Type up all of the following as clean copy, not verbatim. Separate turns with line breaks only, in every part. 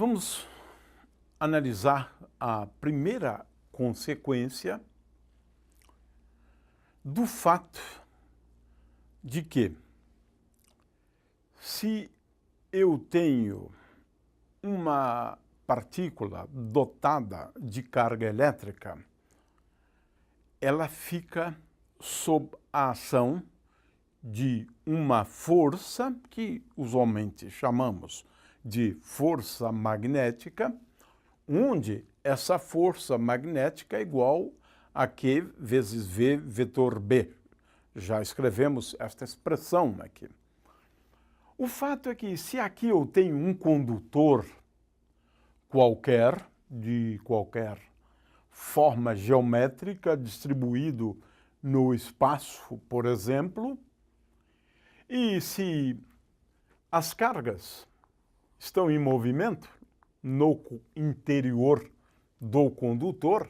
Vamos analisar a primeira consequência do fato de que, se eu tenho uma partícula dotada de carga elétrica, ela fica sob a ação de uma força que usualmente chamamos de força magnética, onde essa força magnética é igual a Q vezes V vetor B. Já escrevemos esta expressão aqui. O fato é que, se aqui eu tenho um condutor qualquer, de qualquer forma geométrica, distribuído no espaço, por exemplo, e se as cargas estão em movimento no interior do condutor,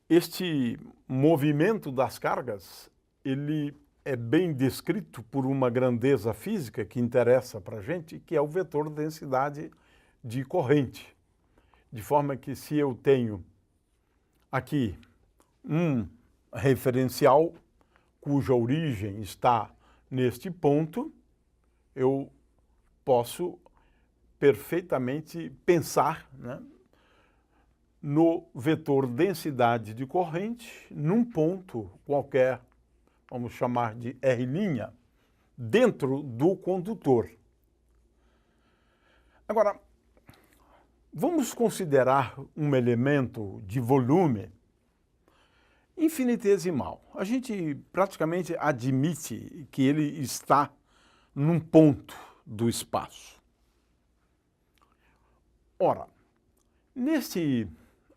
este movimento das cargas, ele é bem descrito por uma grandeza física que interessa para a gente, que é o vetor densidade de corrente. De forma que, se eu tenho aqui um referencial cuja origem está neste ponto, eu posso perfeitamente pensar, no vetor densidade de corrente num ponto qualquer, vamos chamar de R', dentro do condutor. Agora, vamos considerar um elemento de volume infinitesimal. A gente praticamente admite que ele está num ponto do espaço. Ora, nesse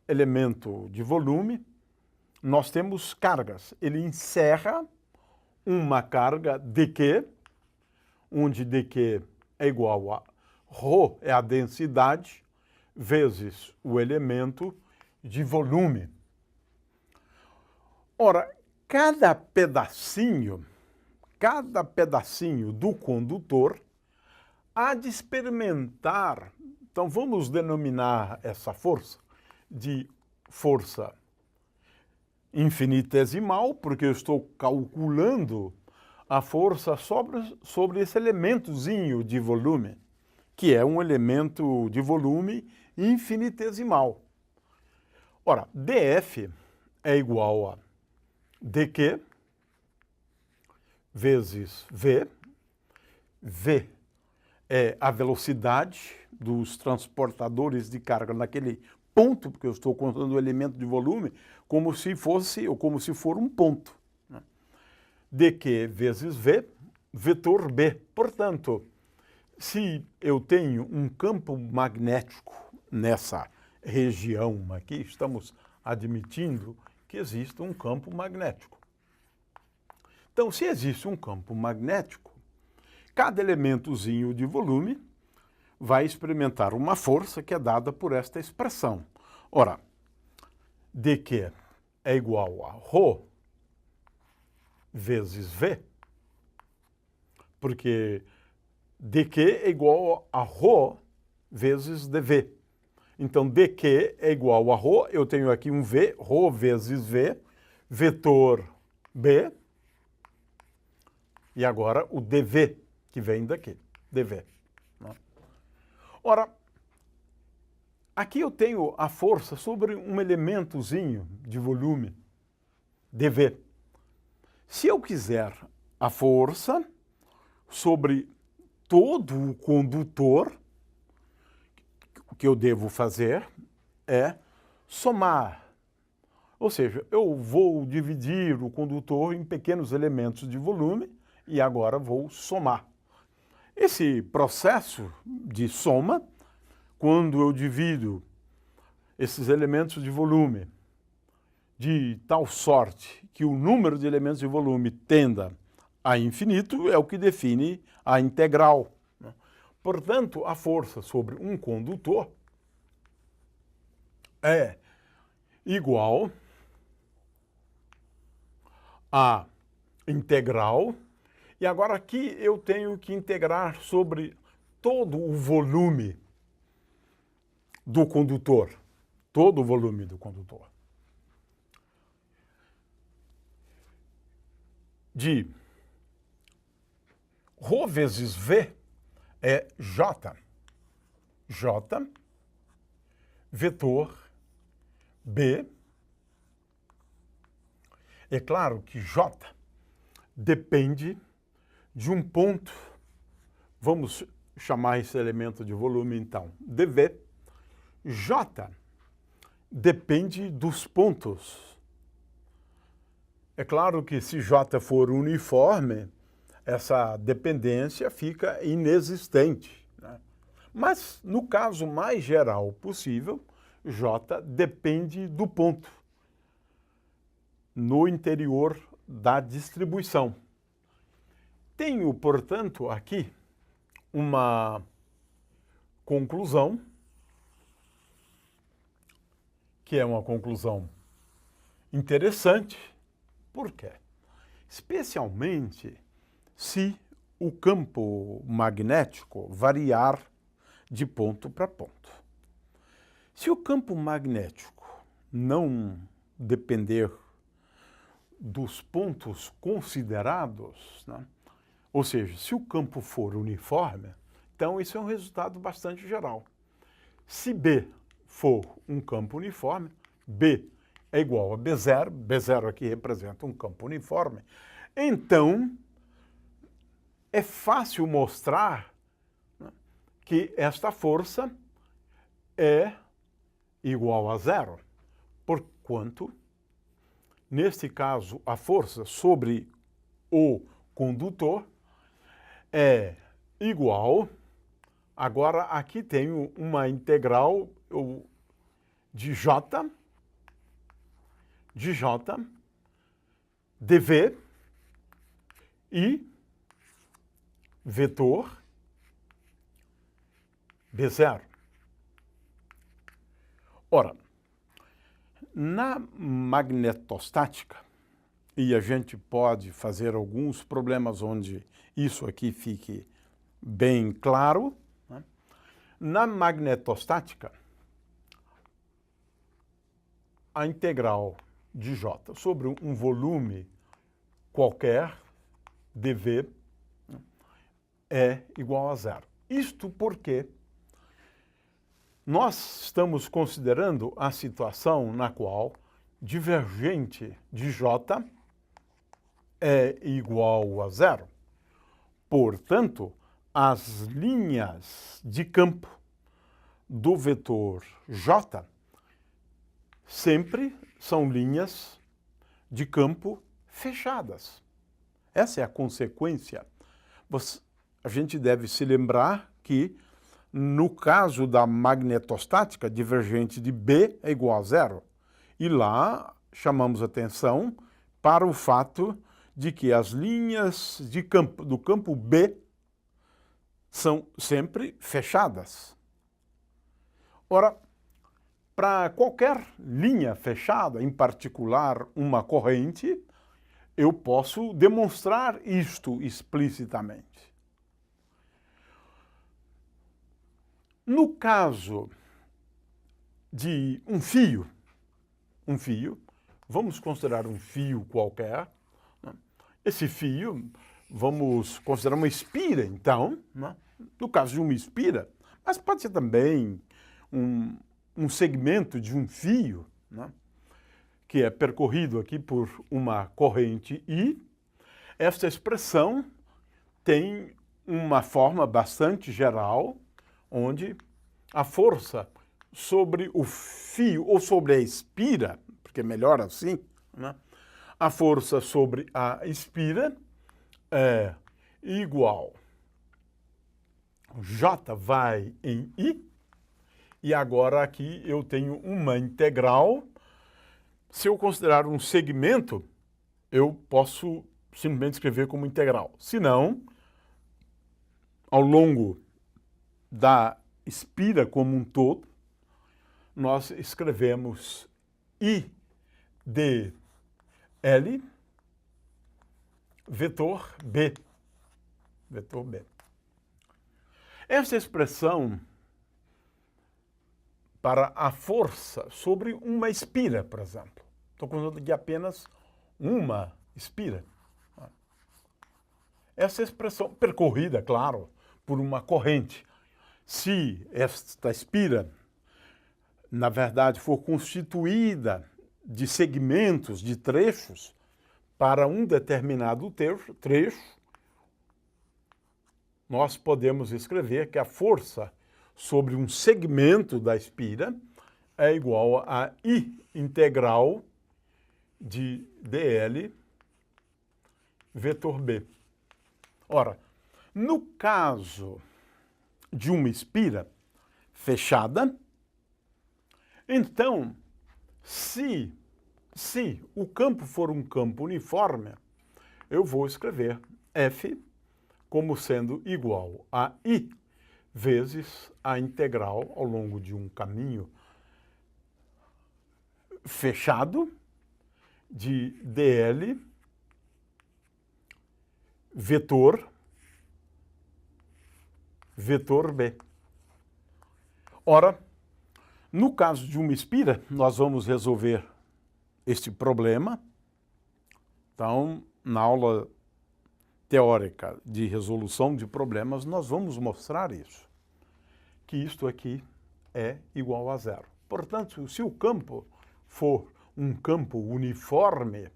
elemento de volume, nós temos cargas. Ele encerra uma carga dq, onde dq é igual a ρ, é a densidade, vezes o elemento de volume. Ora, cada pedacinho do condutor há de experimentar. Então, vamos denominar essa força de força infinitesimal, porque eu estou calculando a força sobre esse elementozinho de volume, que é um elemento de volume infinitesimal. Ora, dF é igual a dq vezes v. V é a velocidade dos transportadores de carga naquele ponto, porque eu estou contando o elemento de volume como se fosse, ou como se for um ponto. dq vezes v, vetor B. Portanto, se eu tenho um campo magnético nessa região aqui, estamos admitindo que existe um campo magnético. Então, se existe um campo magnético, cada elementozinho de volume vai experimentar uma força que é dada por esta expressão. Ora, dq é igual a ρ vezes v, porque dq é igual a ρ vezes dv. Então, dq é igual a ρ, eu tenho aqui um v, ρ vezes v, vetor B, e agora o dv, que vem daqui, dv. Ora, aqui eu tenho a força sobre um elementozinho de volume, dv. Se eu quiser a força sobre todo o condutor, o que eu devo fazer é somar. Ou seja, eu vou dividir o condutor em pequenos elementos de volume e agora vou somar. Esse processo de soma, quando eu divido esses elementos de volume de tal sorte que o número de elementos de volume tenda a infinito, é o que define a integral. Portanto, a força sobre um condutor é igual a integral, e agora aqui eu tenho que integrar sobre todo o volume do condutor, todo o volume do condutor. De ρ vezes V é J. J, vetor B. É claro que J depende de um ponto. Vamos chamar esse elemento de volume, então, dV. J depende dos pontos. É claro que se J for uniforme, essa dependência fica inexistente, né? Mas, no caso mais geral possível, J depende do ponto no interior da distribuição. Tenho, portanto, aqui uma conclusão, que é uma conclusão interessante. Por quê? Especialmente se o campo magnético variar de ponto para ponto. Se o campo magnético não depender dos pontos considerados, né? Ou seja, se o campo for uniforme, então isso é um resultado bastante geral. Se B for um campo uniforme, B é igual a B0, B0 aqui representa um campo uniforme, então é fácil mostrar, né, que esta força é igual a zero, porquanto, neste caso, a força sobre o condutor é igual. Agora, aqui tenho uma integral de J, dV e vetor B0. Ora, na magnetostática, e a gente pode fazer alguns problemas onde isso aqui fique bem claro, né? Na magnetostática, a integral de J sobre um volume qualquer, dV, é igual a zero. Isto porque nós estamos considerando a situação na qual divergente de J é igual a zero. Portanto, as linhas de campo do vetor J sempre são linhas de campo fechadas. Essa é a consequência. A gente deve se lembrar que, no caso da magnetostática, divergente de B é igual a zero. E lá chamamos atenção para o fato de que as linhas de campo do campo B são sempre fechadas. Ora, para qualquer linha fechada, em particular uma corrente, eu posso demonstrar isto explicitamente. No caso de um fio, vamos considerar um fio qualquer, né? Esse fio, vamos considerar uma espira, então, né? No caso de uma espira, mas pode ser também um segmento de um fio, né? Que é percorrido aqui por uma corrente I. Esta expressão tem uma forma bastante geral, onde a força sobre o fio ou sobre a espira, porque é melhor assim, né? A força sobre a espira é igual. J vai em I, e agora aqui eu tenho uma integral. Se eu considerar um segmento, eu posso simplesmente escrever como integral. Se não, ao longo da espira como um todo, nós escrevemos I de L vetor B. Vetor B. Essa expressão para a força sobre uma espira, por exemplo. Estou falando de apenas uma espira. Essa expressão percorrida, claro, por uma corrente. Se esta espira, na verdade, for constituída de segmentos, de trechos, para um determinado trecho, nós podemos escrever que a força sobre um segmento da espira é igual a I integral de dl vetor B. Ora, no caso de uma espira fechada, então, se o campo for um campo uniforme, eu vou escrever F como sendo igual a I vezes a integral ao longo de um caminho fechado de dl vetor B. Ora, no caso de uma espira, nós vamos resolver este problema. Então, na aula teórica de resolução de problemas, nós vamos mostrar isso, que isto aqui é igual a zero. Portanto, se o campo for um campo uniforme,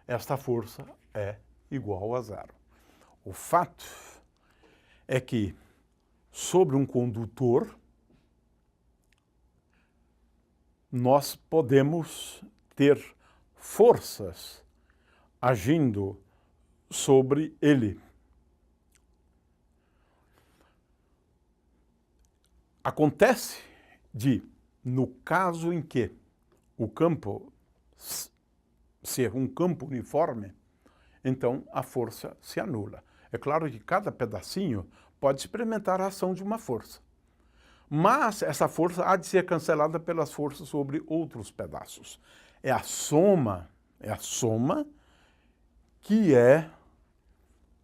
esta força é igual a zero. O fato é que sobre um condutor, nós podemos ter forças agindo sobre ele. Acontece no caso em que o campo ser um campo uniforme, então a força se anula. É claro que cada pedacinho pode experimentar a ação de uma força, mas essa força há de ser cancelada pelas forças sobre outros pedaços. É a soma que é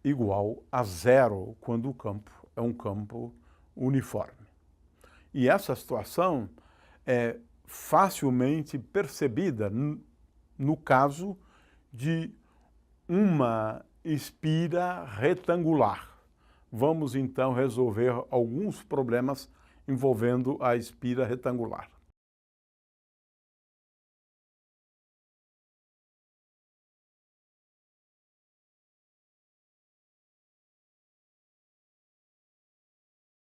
igual a zero quando o campo é um campo uniforme. E essa situação é facilmente percebida no caso de uma espira retangular. Vamos então resolver alguns problemas envolvendo a espira retangular.